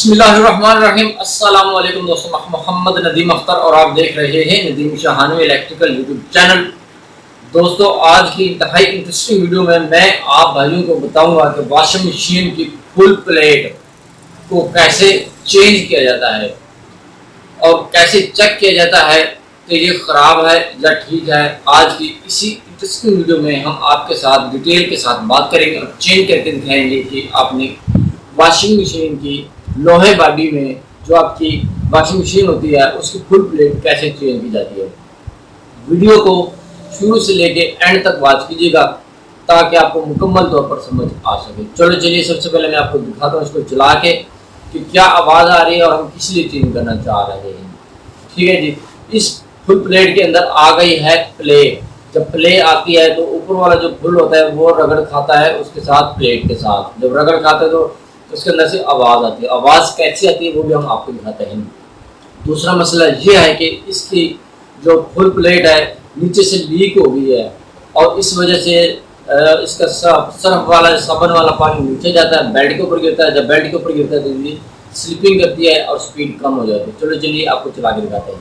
बिस्मिल्लाहिर्रहमानिर्रहीम। अस्सलाम वालेकुम दोस्तों, मैं मोहम्मद नदीम अख्तर और आप देख रहे हैं नदीम शाहानवी इलेक्ट्रिकल यूट्यूब चैनल। दोस्तों, आज की इंतहाई इंटरेस्टिंग वीडियो में मैं आप भाइयों को बताऊंगा कि वॉशिंग मशीन की फुल प्लेट को कैसे चेंज किया जाता है और कैसे चेक किया जाता है कि ये ख़राब है या ठीक है। आज की इसी इंटरेस्टिंग वीडियो में हम आपके साथ डिटेल के साथ बात करेंगे और चेंज करके दिखाएंगे कि आपने वॉशिंग मशीन की लोहे बॉडी में जो आपकी वॉशिंग मशीन होती है उसकी फुल प्लेट कैसे चेंज की जाती है। वीडियो को शुरू से लेके एंड तक वॉच कीजिएगा ताकि आपको मुकम्मल तौर पर समझ आ सके। चलो चलिए, सबसे पहले मैं आपको दिखाता हूँ इसको चला के कि क्या आवाज़ आ रही है और हम किस लिए चेंज करना चाह रहे हैं। ठीक है जी, इस फुल प्लेट के अंदर आ गई है प्ले। जब प्ले आती है तो ऊपर वाला जो फुल होता है वो रगड़ खाता है उसके साथ, प्लेट के साथ जब रगड़ खाता है तो उसके अंदर से आवाज़ आती है। आवाज़ कैसी आती है वो भी हम आपको दिखाते हैं। दूसरा मसला ये है कि इसकी जो फुल प्लेट है नीचे से लीक हो गई है और इस वजह से इसका सर्फ वाला साबुन वाला पानी नीचे जाता है, बेल्ट के ऊपर गिरता है। जब बेल्ट के ऊपर गिरता है तो ये स्लिपिंग करती है और स्पीड कम हो जाती है। चलो चलिए आपको चला के दिखाते हैं।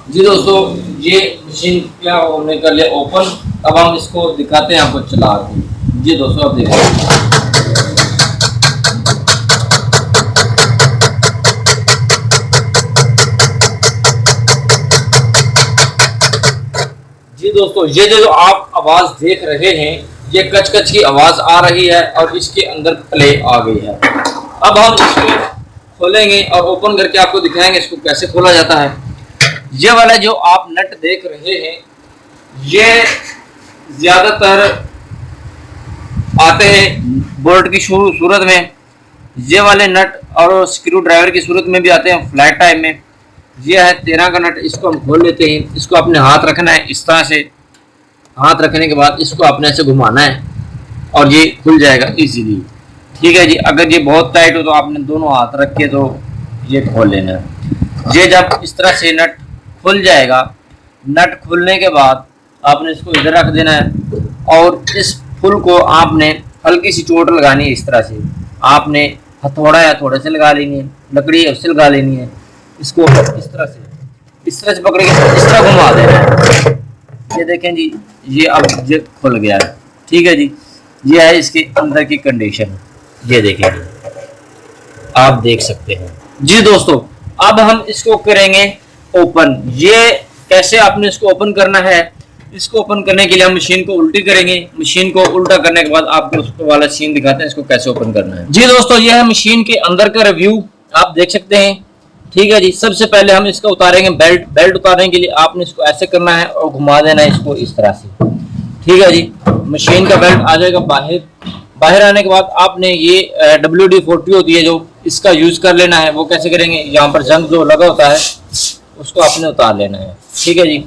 जी दोस्तों, ये मशीन क्या होने कर लिया ओपन। अब हम इसको दिखाते हैं आपको चला के। जी दोस्तों, आप देखिए। जी दोस्तों, ये जो आप आवाज़ देख रहे हैं ये कच कच की आवाज़ आ रही है और इसके अंदर प्ले आ गई है। अब हम इसको खोलेंगे और ओपन करके आपको दिखाएंगे इसको कैसे खोला जाता है। ये वाला जो आप नट देख रहे हैं ये ज़्यादातर आते हैं बोल्ट की सूरत में, ये वाले नट और स्क्रू ड्राइवर की सूरत में भी आते हैं फ्लैट टाइप में। ये है 13 का नट। इसको हम खोल लेते हैं। इसको अपने हाथ रखना है इस तरह से। हाथ रखने के बाद इसको अपने से घुमाना है और ये खुल जाएगा इजीली। ठीक है जी, अगर ये बहुत टाइट हो तो आपने दोनों हाथ रख के तो ये खोल लेना है। ये जब इस तरह से नट खुल जाएगा, नट खुलने के बाद आपने इसको इधर रख देना है और इस फुल को आपने हल्की सी चोट लगानी है। इस तरह से आपने हथौड़ा या थोड़े से लगा लेनी है, लकड़ी है उससे लगा लेनी है। इसको इस तरह से पकड़ के इस तरह घुमा देना है। ये देखें जी, ये अब ये खुल गया है। ठीक है जी, ये है इसके अंदर की कंडीशन। ये देखें, आप देख सकते हैं। जी दोस्तों, अब हम इसको करेंगे ओपन। ये कैसे आपने इसको ओपन करना है, इसको ओपन करने के लिए हम मशीन को उल्टी करेंगे। मशीन को उल्टा करने के बाद आपको उसको वाला सीन दिखाते हैं इसको कैसे ओपन करना है। जी दोस्तों, ये है मशीन के अंदर का रिव्यू, आप देख सकते हैं। ठीक है जी, सबसे पहले हम इसका उतारेंगे बेल्ट। बेल्ट उतारने के लिए आपने इसको ऐसे करना है और घुमा देना है इसको इस तरह से। ठीक है जी, मशीन का बेल्ट आ जाएगा बाहर। बाहर आने के बाद आपने ये WD-40 होती है जो, इसका यूज कर लेना है। वो कैसे करेंगे, यहाँ पर जंग जो लगा होता है उसको आपने उतार लेना है। ठीक है जी,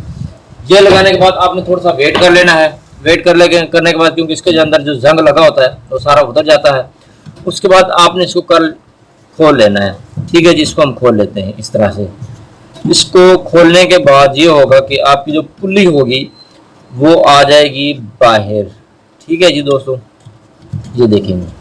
ये लगाने के बाद आपने थोड़ा सा वेट कर लेना है। वेट करने के बाद, क्योंकि इसके अंदर जो जंग लगा होता है वो सारा उतर जाता है। उसके बाद आपने इसको कर खोल लेना है। ठीक है जी, इसको हम खोल लेते हैं इस तरह से। इसको खोलने के बाद ये होगा कि आपकी जो पुल्ली होगी वो आ जाएगी बाहर। ठीक है जी दोस्तों, ये देखेंगे।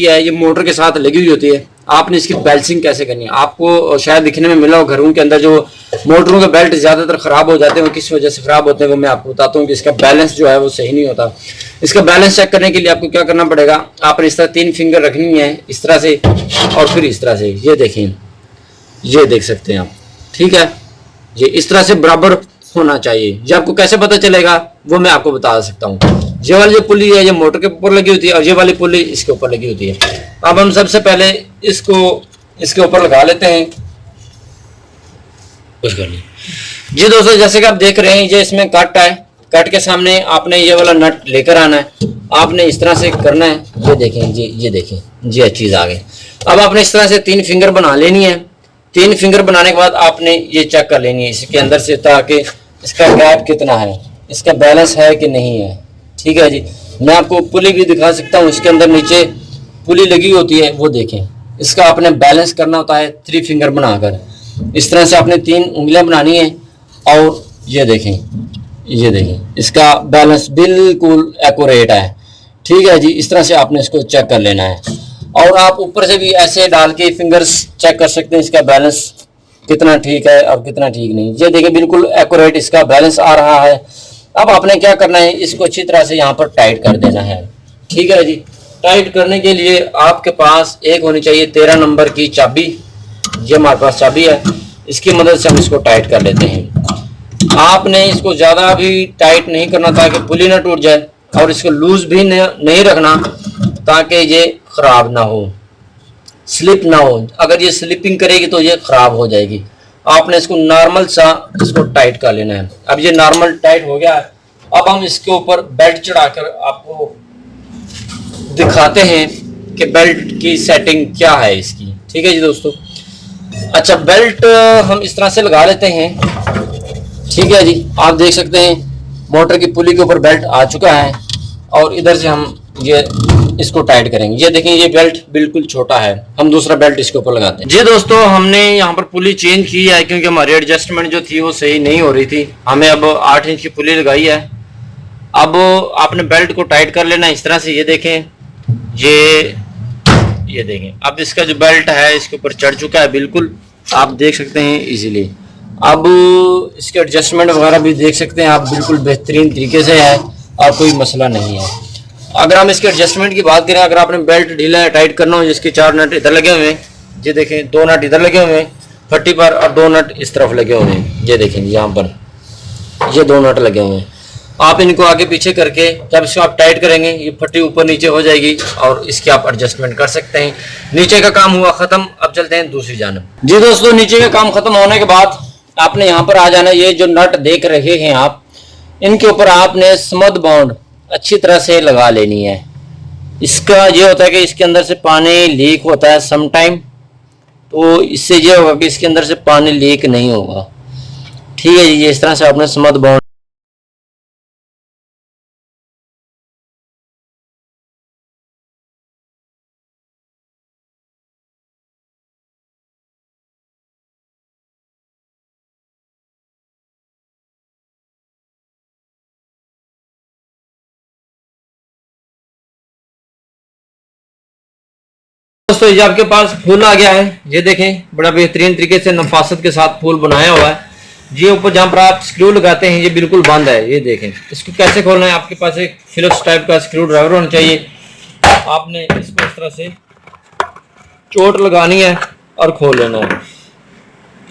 ये मोटर के साथ लगी हुई होती है। आपने इसकी बैलेंसिंग कैसे करनी है, आपको शायद दिखने में मिला हो घरों के अंदर जो मोटरों के बेल्ट ज्यादातर खराब हो जाते हैं, वो किस वजह से खराब होते हैं वो मैं आपको बताता हूँ कि इसका बैलेंस जो है वो सही नहीं होता। इसका बैलेंस चेक करने के लिए आपको क्या करना पड़ेगा, आपने इस तरह 3 फिंगर रखनी है, इस तरह से और फिर इस तरह से। ये देखें, ये देख सकते हैं आप, ठीक है। ये इस तरह से बराबर होना चाहिए। ये आपको कैसे पता चलेगा वो मैं आपको बता सकता हूँ। ये वाली जो पुली है ये मोटर के ऊपर लगी होती है और ये वाली पुली इसके ऊपर लगी होती है। अब हम सबसे पहले इसको इसके ऊपर लगा लेते हैं। कुछ कर नहीं जी दोस्तों, जैसे कि आप देख रहे हैं ये इसमें कट है। कट के सामने आपने ये वाला नट लेकर आना है, आपने इस तरह से करना है। ये देखें जी, ये देखें जी, चीज आ गई। अब आपने इस तरह से 3 फिंगर बना लेनी है। 3 फिंगर बनाने के बाद आपने ये चेक कर लेनी है इसके अंदर से, ताकि इसका गैप कितना है, इसका बैलेंस है कि नहीं है। ठीक है जी, मैं आपको पुली भी दिखा सकता हूँ। इसके अंदर नीचे पुली लगी होती है, वो देखें। इसका आपने बैलेंस करना होता है 3 फिंगर बनाकर। इस तरह से आपने 3 उंगलियां बनानी है और ये देखें, ये देखें, इसका बैलेंस बिल्कुल एक्यूरेट है। ठीक है जी, इस तरह से आपने इसको चेक कर लेना है। और आप ऊपर से भी ऐसे डाल के फिंगर्स चेक कर सकते हैं इसका बैलेंस कितना ठीक है और कितना ठीक नहीं। ये देखिए बिल्कुल एक्यूरेट इसका बैलेंस आ रहा है। अब आपने क्या करना है, इसको अच्छी तरह से यहाँ पर टाइट कर देना है। ठीक है जी, टाइट करने के लिए आपके पास एक होनी चाहिए 13 नंबर की चाबी। ये हमारे पास चाबी है, इसकी मदद से हम इसको टाइट कर लेते हैं। आपने इसको ज़्यादा भी टाइट नहीं करना ताकि पुली ना टूट जाए, और इसको लूज भी नहीं रखना ताकि ये खराब ना हो, स्लिप ना हो। अगर ये स्लिपिंग करेगी तो ये खराब हो जाएगी। आपने इसको नॉर्मल सा इसको टाइट कर लेना है। अब ये नॉर्मल टाइट हो गया है। अब हम इसके ऊपर बेल्ट चढ़ाकर आपको दिखाते हैं कि बेल्ट की सेटिंग क्या है इसकी। ठीक है जी दोस्तों, अच्छा बेल्ट हम इस तरह से लगा लेते हैं। ठीक है जी, आप देख सकते हैं मोटर की पुली के ऊपर बेल्ट आ चुका है और इधर से हम ये इसको टाइट करेंगे। ये देखें, ये बेल्ट बिल्कुल छोटा है। हम दूसरा बेल्ट इसके ऊपर लगाते हैं। जी दोस्तों, हमने यहाँ पर पुली चेंज की है क्योंकि हमारी एडजस्टमेंट जो थी वो सही नहीं हो रही थी। हमें अब 8 इंच की पुली लगाई है। अब आपने बेल्ट को टाइट कर लेना इस तरह से। ये देखें, ये देखें, अब इसका जो बेल्ट है इसके ऊपर चढ़ चुका है, बिल्कुल आप देख सकते हैं इजीली। अब इसके एडजस्टमेंट वगैरह भी देख सकते हैं आप, बिल्कुल बेहतरीन तरीके से है और कोई मसला नहीं है। अगर हम इसके एडजस्टमेंट की बात करें, अगर आपने बेल्ट ढीला है टाइट करना हो, जिसके 4 नट इधर लगे हुए हैं, ये देखें 2 नट इधर लगे हुए हैं फट्टी पर और 2 नट इस तरफ लगे हुए हैं। ये देखें यहाँ पर ये 2 नट लगे हुए हैं। आप इनको आगे पीछे करके जब इसको आप टाइट करेंगे ये फट्टी ऊपर नीचे हो जाएगी और इसकी आप एडजस्टमेंट कर सकते हैं। नीचे का काम हुआ खत्म, अब चलते हैं दूसरी जानब। जी दोस्तों, नीचे का काम खत्म होने के बाद आपने यहाँ पर आ जाना। ये जो नट देख रहे हैं आप, इनके ऊपर आपने स्मूथ बाउंड अच्छी तरह से लगा लेनी है। इसका ये होता है कि इसके अंदर से पानी लीक होता है सम टाइम, तो इससे ये होगा कि इसके अंदर से पानी लीक नहीं होगा। ठीक है जी, इस तरह से आपने स्मूथ बाउंड दोस्तों, ये आपके पास फूल आ गया है। ये देखें, बड़ा बेहतरीन तरीके से नफासत के साथ फूल बनाया हुआ है। ये ऊपर जहाँ पर आप स्क्रू लगाते हैं ये बिल्कुल बंद है। ये देखें, इसको कैसे खोलना है, आपके पास एक फिलिप्स टाइप का स्क्रू ड्राइवर होना चाहिए। आपने इसको इस तरह से चोट लगानी है और खोल लेना है,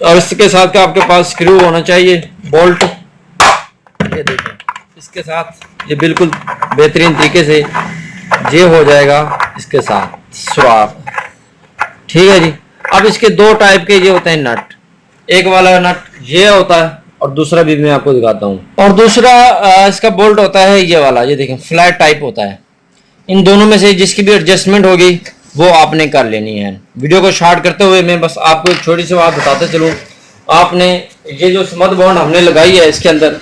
और इसके साथ का आपके पास स्क्रू होना चाहिए बोल्ट। ये देखें, इसके साथ ये बिल्कुल बेहतरीन तरीके से ये हो जाएगा इसके साथ सुराख। ठीक है जी, अब इसके 2 टाइप के ये होते हैं नट। एक वाला नट ये होता है और दूसरा भी मैं आपको दिखाता हूँ। और दूसरा इसका बोल्ट होता है ये वाला, ये देखें फ्लैट टाइप होता है। इन दोनों में से जिसकी भी एडजस्टमेंट होगी वो आपने कर लेनी है। वीडियो को शॉर्ट करते हुए मैं बस आपको एक छोटी सी बात बताते चलूँ। आपने ये जो स्मूथ बाउंड हमने लगाई है इसके अंदर,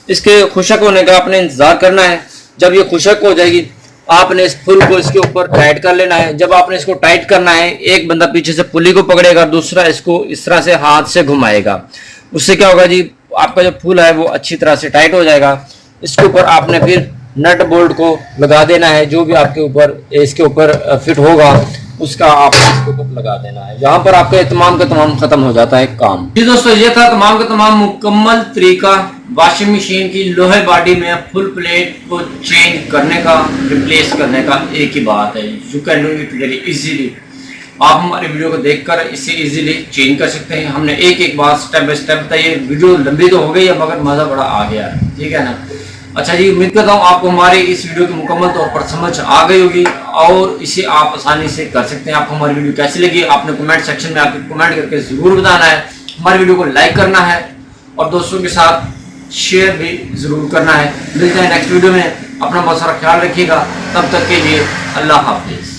इसके खुशक होने का आपने इंतजार करना है। जब ये खुशक हो जाएगी आपने इस फुल को इसके ऊपर टाइट कर लेना है। जब आपने इसको टाइट करना है, एक बंदा पीछे से पुली को पकड़ेगा, दूसरा इसको इस तरह से हाथ से घुमाएगा। उससे क्या होगा जी, आपका जो फूल है वो अच्छी तरह से टाइट हो जाएगा। इसके ऊपर आपने फिर नट बोल्ट को लगा देना है। जो भी आपके ऊपर इसके ऊपर फिट होगा उसका आपको इसके ऊपर लगा देना है। यहाँ पर आपका तमाम का तमाम खत्म हो जाता है काम। जी दोस्तों, ये था तमाम का तमाम मुकम्मल तरीका वॉशिंग मशीन की लोहे बॉडी में फुल प्लेट को चेंज करने का, रिप्लेस करने का। एक ही बात है, you can do it very easily. आप हमारी वीडियो को देखकर इसे इजीली चेंज कर सकते हैं। हमने एक एक बात स्टेप बाय स्टेप बताई। वीडियो लंबी तो हो गई है मगर मज़ा बड़ा आ गया है, ठीक है ना। अच्छा जी, उम्मीद करता हूँ आपको हमारी इस वीडियो की मुकम्मल तौर पर समझ आ गई होगी और इसे आप आसानी से कर सकते हैं। आपको हमारी वीडियो कैसी लगी आपने कमेंट सेक्शन में आकर कमेंट करके ज़रूर बताना है। हमारी वीडियो को लाइक करना है और दोस्तों के साथ शेयर भी ज़रूर करना है। मिलते हैं नेक्स्ट वीडियो में। अपना बहुत सारा ख्याल रखिएगा। तब तक के लिए अल्लाह हाफिज़।